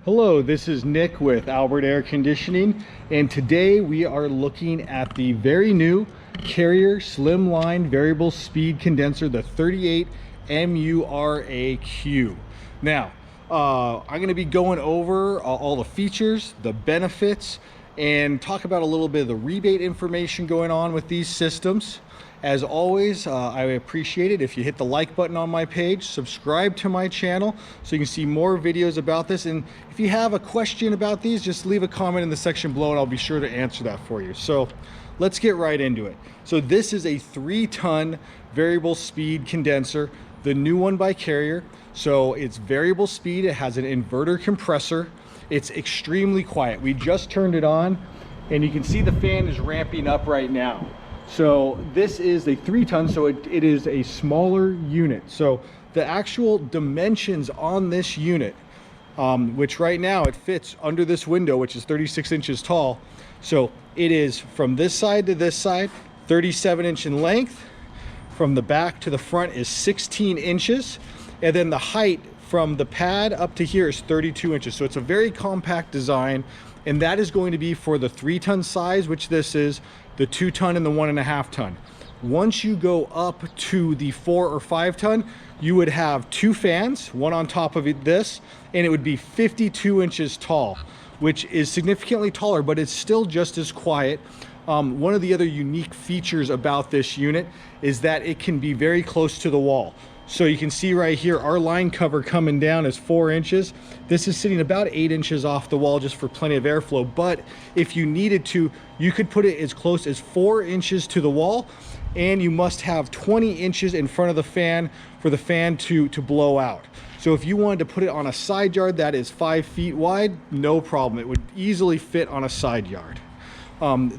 Hello, this is Nick with Albert Air Conditioning, and today we are looking at the very new Carrier Slimline Variable Speed Condenser, the 38MURAQ. Now, I'm going to be going over all the features, the benefits, and talk about a little bit of the rebate information going on with these systems. As always, I appreciate it if you hit the like button on my page, subscribe to my channel so you can see more videos about this. And if you have a question about these, just leave a comment in the section below and I'll be sure to answer that for you. So let's get right into it. So this is a 3-ton variable speed condenser, the new one by Carrier. So it's variable speed, it has an inverter compressor. It's extremely quiet. We just turned it on and you can see the fan is ramping up right now. So this is a 3-ton, so it is a smaller unit. So the actual dimensions on this unit, which right now it fits under this window, which is 36 inches tall. So it is from this side to this side, 37 inch in length. From the back to the front is 16 inches. And then the height from the pad up to here is 32 inches. So it's a very compact design. And that is going to be for the 3-ton size, which this is, the 2-ton and the 1.5-ton. Once you go up to the 4 or 5-ton, you would have 2 fans, one on top of this, and it would be 52 inches tall, which is significantly taller, but it's still just as quiet. One of the other unique features about this unit is that it can be very close to the wall. So you can see right here, our line cover coming down is 4 inches. This is sitting about 8 inches off the wall just for plenty of airflow. But if you needed to, you could put it as close as 4 inches to the wall, and you must have 20 inches in front of the fan for the fan to blow out. So if you wanted to put it on a side yard that is 5 feet wide, no problem. It would easily fit on a side yard.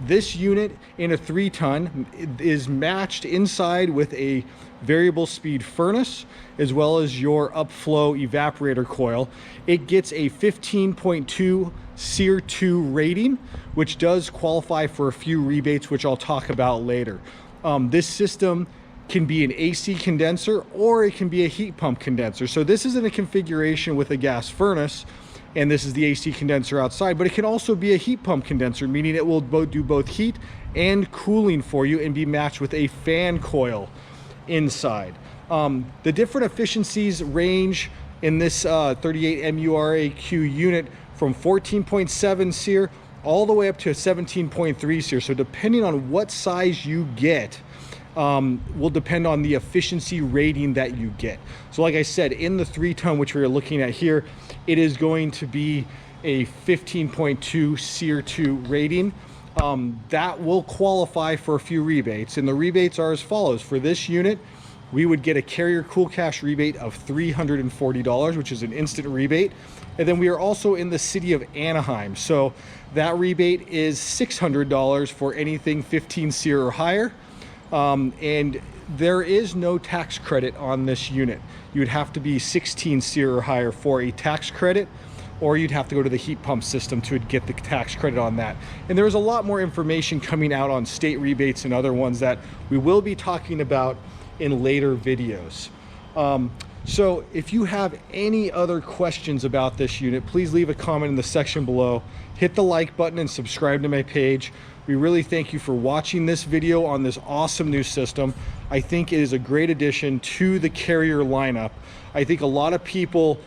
This unit in a 3-ton is matched inside with a variable speed furnace as well as your upflow evaporator coil. It gets a 15.2 SEER 2 rating, which does qualify for a few rebates, which I'll talk about later. This system can be an AC condenser or it can be a heat pump condenser. So this is in a configuration with a gas furnace, and this is the AC condenser outside, but it can also be a heat pump condenser, meaning it will do both heat and cooling for you and be matched with a fan coil inside. The different efficiencies range in this 38MURAQ unit from 14.7 SEER all the way up to a 17.3 SEER. So depending on what size you get, will depend on the efficiency rating that you get. So like I said, in the 3-ton, which we're looking at here, it is going to be a 15.2 SEER 2 rating. That will qualify for a few rebates, and the rebates are as follows. For this unit, we would get a Carrier Cool Cash rebate of $340, which is an instant rebate. And then we are also in the city of Anaheim, so that rebate is $600 for anything 15 SEER or higher. And there is no tax credit on this unit. You would have to be 16 SEER or higher for a tax credit, or you'd have to go to the heat pump system to get the tax credit on that. And there is a lot more information coming out on state rebates and other ones that we will be talking about in later videos. So if you have any other questions about this unit, please leave a comment in the section below. Hit the like button and subscribe to my page. We really thank you for watching this video on this awesome new system. I think it is a great addition to the Carrier lineup. I think a lot of people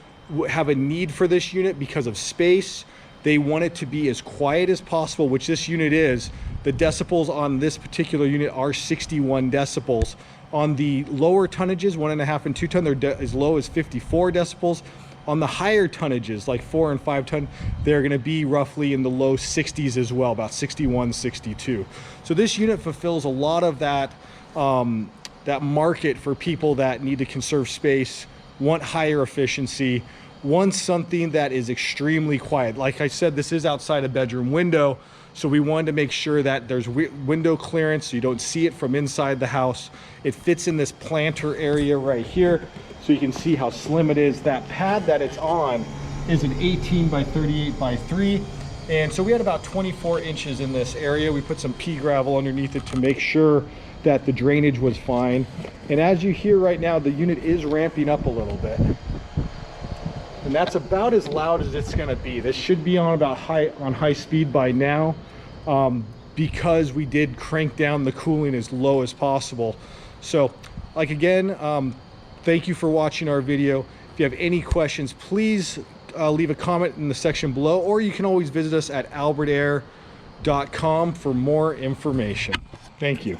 have a need for this unit because of space. They want it to be as quiet as possible, which this unit is. The decibels on this particular unit are 61 decibels. On the lower tonnages, 1.5 and 2-ton, they're as low as 54 decibels. On the higher tonnages, like 4 and 5-ton, they're going to be roughly in the low 60s as well, about 61, 62. So this unit fulfills a lot of that, that market for people that need to conserve space, want higher efficiency, want something that is extremely quiet. Like I said, this is outside a bedroom window, so we wanted to make sure that there's window clearance so you don't see it from inside the house. It fits in this planter area right here, so you can see how slim it is. That pad that it's on is an 18 by 38 by 3, and so we had about 24 inches in this area. We put some pea gravel underneath it to make sure that the drainage was fine. And as you hear right now, the unit is ramping up a little bit. and that's about as loud as it's going to be. This should be on about high speed by now, because we did crank down the cooling as low as possible. So like again, thank you for watching our video. If you have any questions, please leave a comment in the section below, or you can always visit us at albertair.com for more information. Thank you.